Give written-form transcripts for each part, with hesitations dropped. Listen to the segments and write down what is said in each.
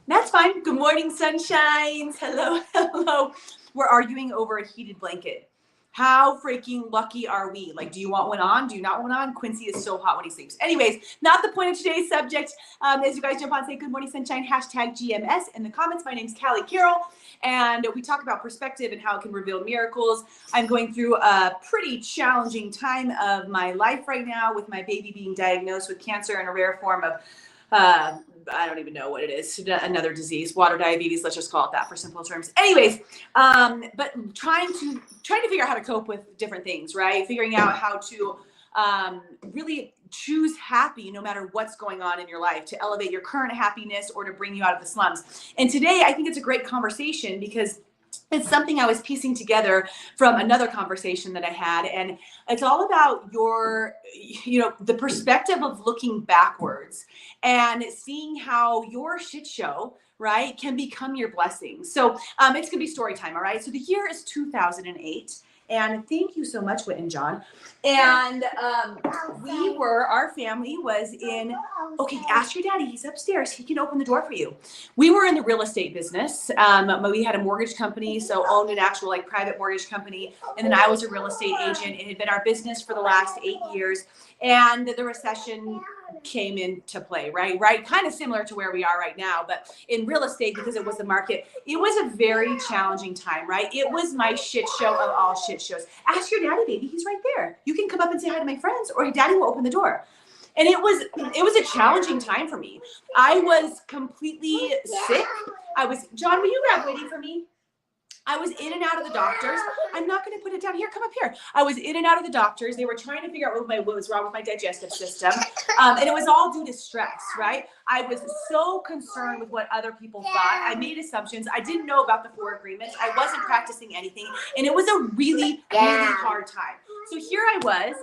That's fine. Good morning, sunshines. Hello, hello. We're arguing over a heated blanket. How freaking lucky are we? Like, do you want one on? Do you not want one on? Quincy is so hot when he sleeps. Anyways, not the point of today's subject. As you guys jump on, say good morning, sunshine, hashtag GMS in the comments. My name's Callie Carroll, and we talk about perspective and how it can reveal miracles. I'm going through a pretty challenging time of my life right now with my baby being diagnosed with cancer and a rare form of uh, I don't even know what it is, another disease, water diabetes. Let's just call it that for simple terms. Anyways, but trying to figure out how to cope with different things, right? Figuring out how to really choose happy no matter what's going on in your life, to elevate your current happiness or to bring you out of the slums. And today, I think it's a great conversation because it's something I was piecing together from another conversation that I had. And it's all about the perspective of looking backwards and seeing how your shit show, right, can become your blessing. So it's going to be story time. All right. So the year is 2008. And thank you so much, Whit and John. And our family was in, okay, ask your daddy. He's upstairs. He can open the door for you. We were in the real estate business. We had a mortgage company, so owned an actual like private mortgage company. And then I was a real estate agent. It had been our business for the last 8 years. And the recession came into play, right? Kind of similar to where we are right now, but in real estate, because it was the market, it was a very challenging time, right? It was my shit show of all shit shows. Ask your daddy, baby. He's right there. You can come up and say hi to my friends, or your daddy will open the door. And it was a challenging time for me. I was completely sick. John, will you grab waiting for me? I was in and out of the doctors. I'm not going to put it down here. Come up here. I was in and out of the doctors. They were trying to figure out what was wrong with my digestive system. And it was all due to stress, right? I was so concerned with what other people thought. I made assumptions. I didn't know about the 4 agreements. I wasn't practicing anything. And it was a really, really hard time. So here I was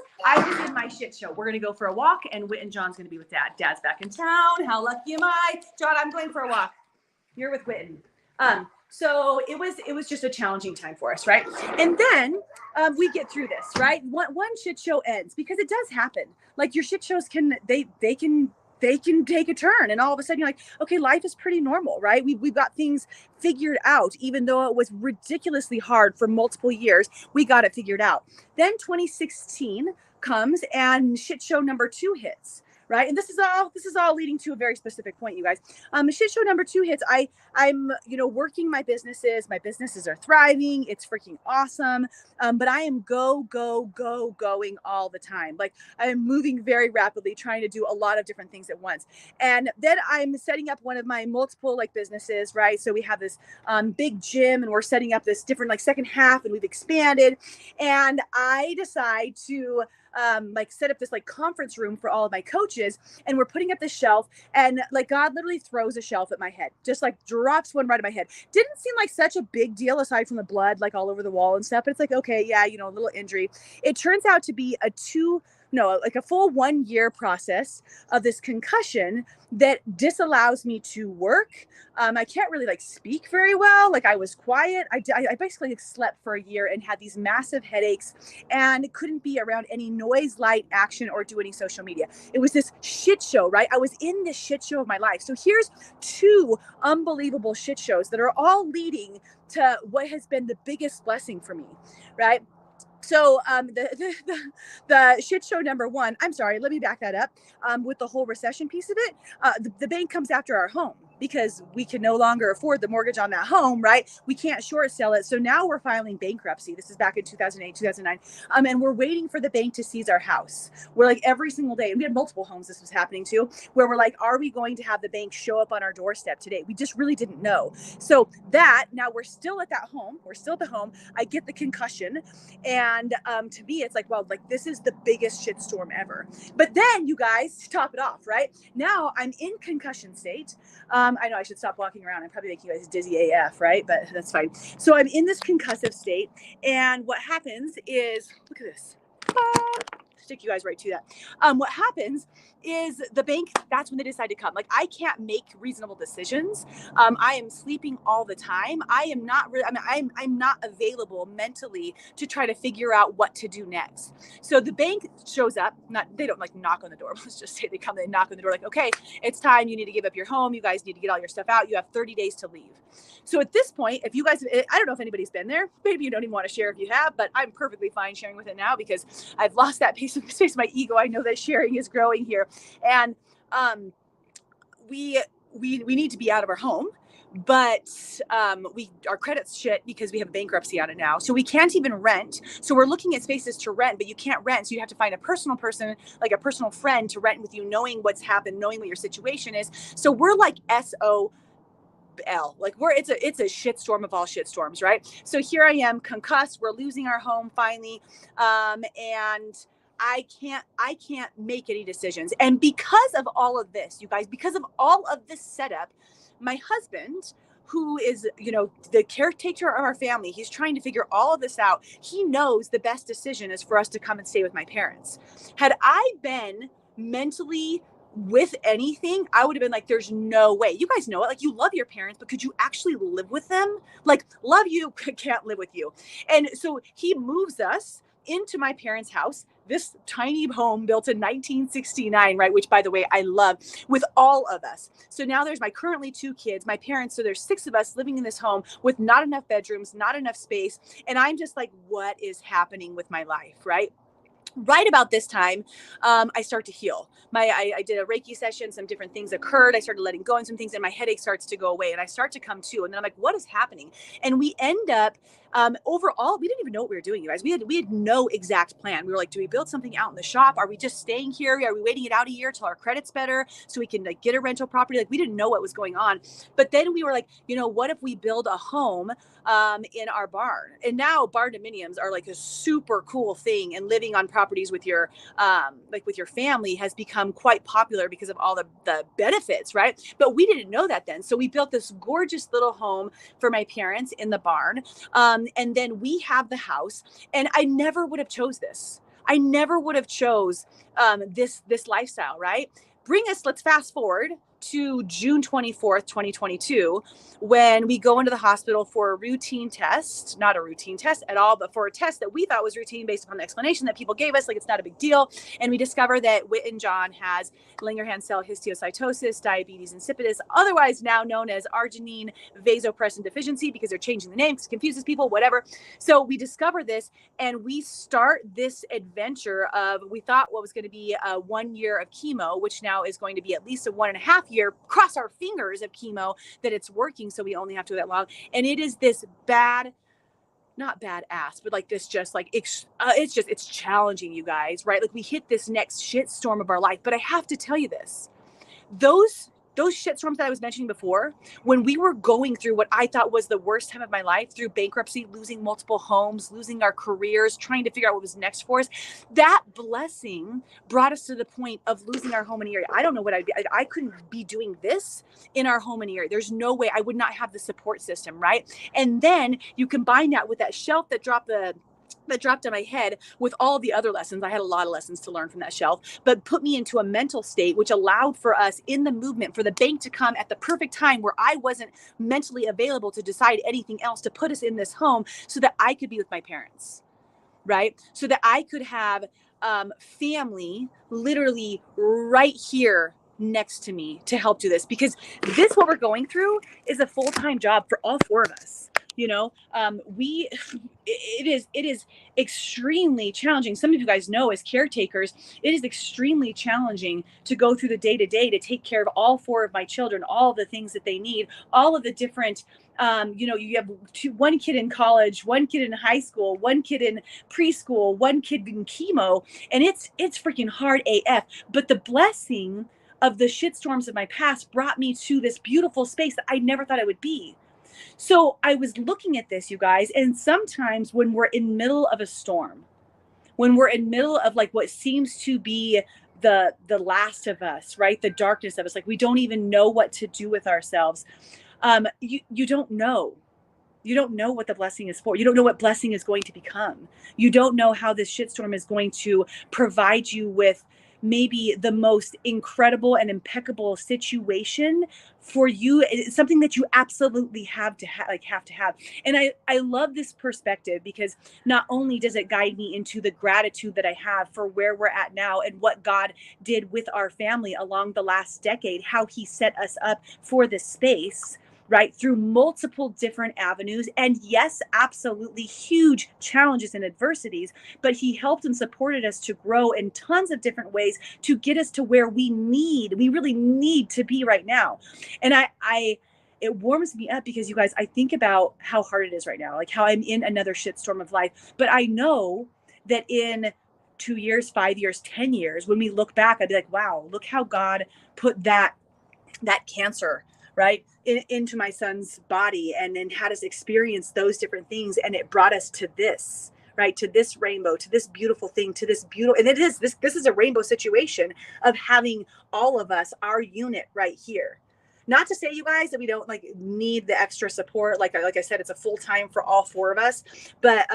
in my shit show. We're going to go for a walk, and Whit and John's going to be with Dad. Dad's back in town. How lucky am I? John, I'm going for a walk. You're with Whit. So it was just a challenging time for us, right? And then we get through this, right? One shit show ends, because it does happen. Like, your shit shows can take a turn, and all of a sudden you're like, okay, life is pretty normal, right? We've got things figured out, even though it was ridiculously hard for multiple years. We got it figured out. Then 2016 comes, and shit show number 2 hits. Right. And this is all leading to a very specific point, you guys. Shit show number 2 hits. I'm working my businesses. My businesses are thriving. It's freaking awesome. But I am going all the time. Like, I am moving very rapidly, trying to do a lot of different things at once. And then I'm setting up one of my multiple like businesses, right? So we have this big gym, and we're setting up this different like second half, and we've expanded. And I decide to set up this like conference room for all of my coaches, and we're putting up this shelf, and like God literally throws a shelf at my head, just like drops one right at my head. Didn't seem like such a big deal aside from the blood like all over the wall and stuff, but it's like, okay, yeah, a little injury. It turns out to be a full 1 year process of this concussion that disallows me to work. I can't really like speak very well. Like, I was quiet. I basically slept for a year and had these massive headaches, and couldn't be around any noise, light, action, or do any social media. It was this shit show, right? I was in this shit show of my life. So here's 2 unbelievable shit shows that are all leading to what has been the biggest blessing for me, right? So the shit show number 1, I'm sorry, let me back that up. With the whole recession piece of it, the bank comes after our home, because we can no longer afford the mortgage on that home, right? We can't short sell it. So now we're filing bankruptcy. This is back in 2008, 2009. And we're waiting for the bank to seize our house. We're like, every single day, and we had multiple homes this was happening to, where we're like, are we going to have the bank show up on our doorstep today? We just really didn't know. So now we're still at that home. We're still at the home. I get the concussion. And to me, it's like, well, like, this is the biggest shitstorm ever. But then, you guys, top it off, right? Now I'm in concussion state. I know I should stop walking around. I'm probably making you guys dizzy AF, right? But that's fine. So I'm in this concussive state. And what happens is, look at this. stick you guys right to that. What happens is the bank, that's when they decide to come. Like, I can't make reasonable decisions. I am sleeping all the time. I am not really, I'm not available mentally to try to figure out what to do next. So the bank shows up, they don't like knock on the door. Let's just say they come, they knock on the door like, okay, it's time. You need to give up your home. You guys need to get all your stuff out. You have 30 days to leave. So at this point, if you guys, I don't know if anybody's been there, maybe you don't even want to share if you have, but I'm perfectly fine sharing with it now because I've lost that piece of space, my ego. I know that sharing is growing here. And we need to be out of our home, but our credit's shit because we have bankruptcy on it now. So we can't even rent. So we're looking at spaces to rent, but you can't rent. So you have to find a personal person, like a personal friend to rent with you, knowing what's happened, knowing what your situation is. So we're like SOL. Like it's a shitstorm of all shitstorms, right? So here I am, concussed. We're losing our home finally. And I can't make any decisions. And because of all of this, you guys, because of all of this setup, my husband, who is, the caretaker of our family, he's trying to figure all of this out. He knows the best decision is for us to come and stay with my parents. Had I been mentally with anything, I would have been like, there's no way. You guys know it. Like, you love your parents, but could you actually live with them? Like, love you, can't live with you. And so he moves us into my parents' house, this tiny home built in 1969, right? Which, by the way, I love, with all of us. So now there's my currently 2 kids, my parents. So there's 6 of us living in this home with not enough bedrooms, not enough space. And I'm just like, what is happening with my life, right? Right about this time, I start to heal. I did a Reiki session, some different things occurred. I started letting go on some things and my headache starts to go away and I start to come to. And then I'm like, what is happening? And we end up, overall, we didn't even know what we were doing, you guys. We had no exact plan. We were like, do we build something out in the shop? Are we just staying here? Are we waiting it out a year till our credit's better so we can like get a rental property? Like, we didn't know what was going on. But then we were like, what if we build a home in our barn? And now barn dominiums are like a super cool thing, and living on properties with your with your family has become quite popular because of all the benefits, right? But we didn't know that then. So we built this gorgeous little home for my parents in the barn. And then we have the house, and I never would have chose this. I never would have chose this lifestyle, right? Let's fast forward to June 24th, 2022, when we go into the hospital for a routine test, not a routine test at all, but for a test that we thought was routine based upon the explanation that people gave us, like it's not a big deal. And we discover that Witten John has Langerhans cell histiocytosis, diabetes insipidus, otherwise now known as arginine vasopressin deficiency, because they're changing the name because it confuses people, whatever. So we discover this and we start this adventure of, we thought what was going to be 1 year of chemo, which now is going to be at least a 1.5 year, cross our fingers, of chemo, that it's working. So we only have to go that long. And it is this not badass, but like this, just like, it's challenging, you guys, right? Like, we hit this next shit storm of our life. But I have to tell you this, those shitstorms that I was mentioning before, when we were going through what I thought was the worst time of my life, through bankruptcy, losing multiple homes, losing our careers, trying to figure out what was next for us, that blessing brought us to the point of losing our home in Erie. I don't know what I couldn't be doing this in our home in Erie. There's no way. I would not have the support system, right? And then you combine that with that shelf that dropped on my head, with all the other lessons. I had a lot of lessons to learn from that shelf, but put me into a mental state, which allowed for us in the movement, for the bank to come at the perfect time where I wasn't mentally available to decide anything else, to put us in this home so that I could be with my parents, right? So that I could have family literally right here next to me to help do this, because what we're going through is a full-time job for all 4 of us. It is extremely challenging. Some of you guys know, as caretakers, it is extremely challenging to go through the day-to-day to take care of all 4 of my children, all the things that they need, all of the different, you have 1 kid in college, 1 kid in high school, 1 kid in preschool, 1 kid in chemo, and it's freaking hard AF. But the blessing of the shitstorms of my past brought me to this beautiful space that I never thought I would be. So I was looking at this, you guys, and sometimes when we're in the middle of a storm, when we're in the middle of like what seems to be the last of us, right? The darkness of us, like we don't even know what to do with ourselves. You don't know. You don't know what the blessing is for. You don't know what blessing is going to become. You don't know how this shitstorm is going to provide you with maybe the most incredible and impeccable situation for you. It's something that you absolutely have to have. And I love this perspective, because not only does it guide me into the gratitude that I have for where we're at now and what God did with our family along the last decade, how he set us up for this space, right, through multiple different avenues. And yes, absolutely huge challenges and adversities, but he helped and supported us to grow in tons of different ways to get us to where we really need to be right now. And it warms me up, because you guys, I think about how hard it is right now, like how I'm in another shitstorm of life. But I know that in 2 years, 5 years, 10 years, when we look back, I'd be like, wow, look how God put that cancer, right, into my son's body, and then had us experience those different things. And it brought us to this, right, to this rainbow, to this beautiful thing, to this beautiful, and it is this is a rainbow situation of having all of us, our unit right here. Not to say, you guys, that we don't like need the extra support. Like I said, it's a full time for all 4 of us, but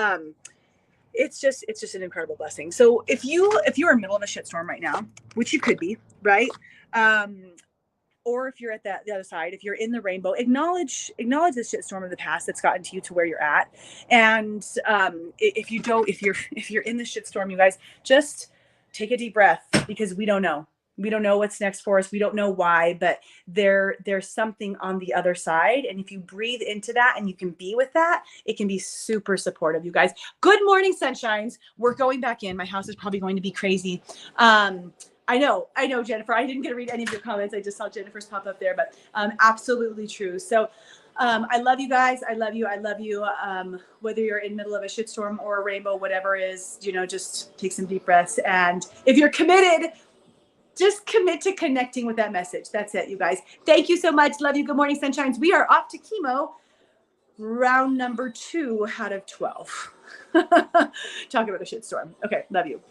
it's just an incredible blessing. So if you're in the middle of a shitstorm right now, which you could be, right, or if you're at the other side, if you're in the rainbow, acknowledge the shitstorm of the past that's gotten to you to where you're at. And if you're in the shitstorm, you guys, just take a deep breath, because we don't know what's next for us. We don't know why, but there's something on the other side. And if you breathe into that and you can be with that, it can be super supportive, you guys. Good morning, sunshines. We're going back in. My house is probably going to be crazy. I know, Jennifer. I didn't get to read any of your comments. I just saw Jennifer's pop up there, but absolutely true. So I love you guys. I love you. Whether you're in the middle of a shitstorm or a rainbow, whatever it is, just take some deep breaths. And if you're committed, just commit to connecting with that message. That's it, you guys. Thank you so much. Love you. Good morning, sunshines. We are off to chemo, round number 2 out of 12. Talk about a shitstorm. Okay, love you.